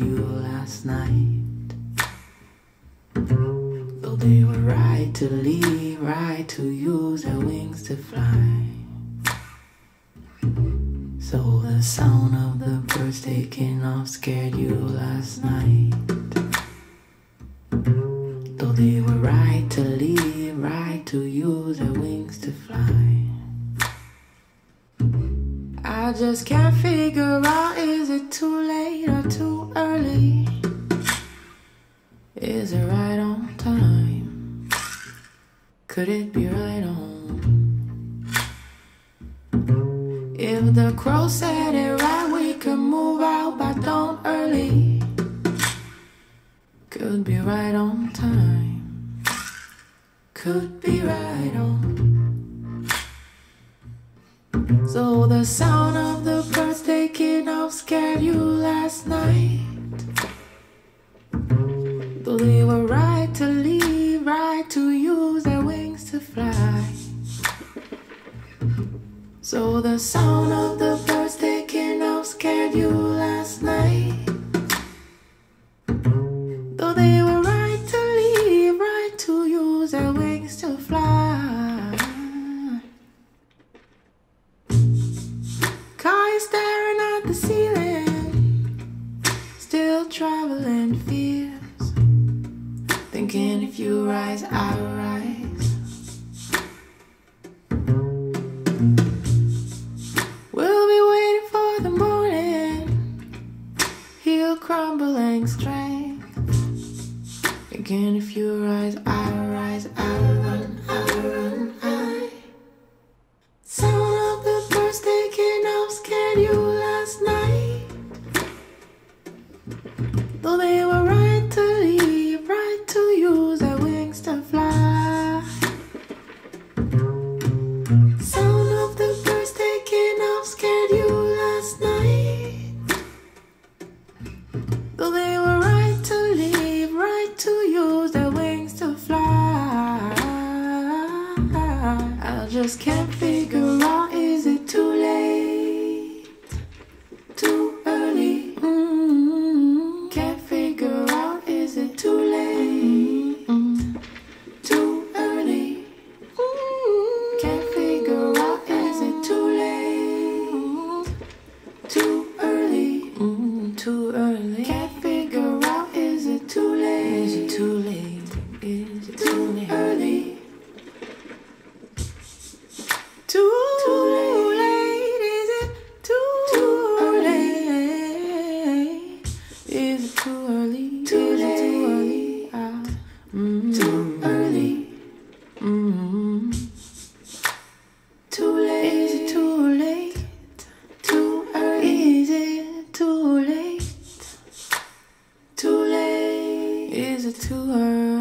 you last night. Though they were right to leave, right to use their wings to fly. So the sound of the birds taking off scared you last night. Though they were right to leave, right to use their wings to fly. I just can't figure out, is it too late or too early? Is it right on time? Could it be right on? If the crow said it right, we could move out by dawn early. Could be right on time. Could be right on. So the sound of the birds taking off scared you last night. Though they were right to leave, right to use their wings to fly. So the sound of the birds taking off scared you last night. Though they were right to leave, right to use their wings to fly. Car is staring at the ceiling, still traveling fears, thinking if you rise, I rise. We'll be waiting for the morning, he'll crumbling strength, thinking if you rise, I rise, I run, I run, I. Sound of the birds taking off scared you last night. Though they were right to leave, right to use their wings to fly. Sound of the birds taking off scared you last night. Though they were right to leave, right to use their wings to fly. I just can't figure out, is it too late? Too early? Can't figure out, is it too late? Too early? Can't figure out, is it too late? Too early? Too early? Can't figure out, is it too late? Is it too late? Is it too early? Too late, is it too late? Is it too early? Too late, too early. Too late, is it too late? Too early, is it too late? Too late, is it too early?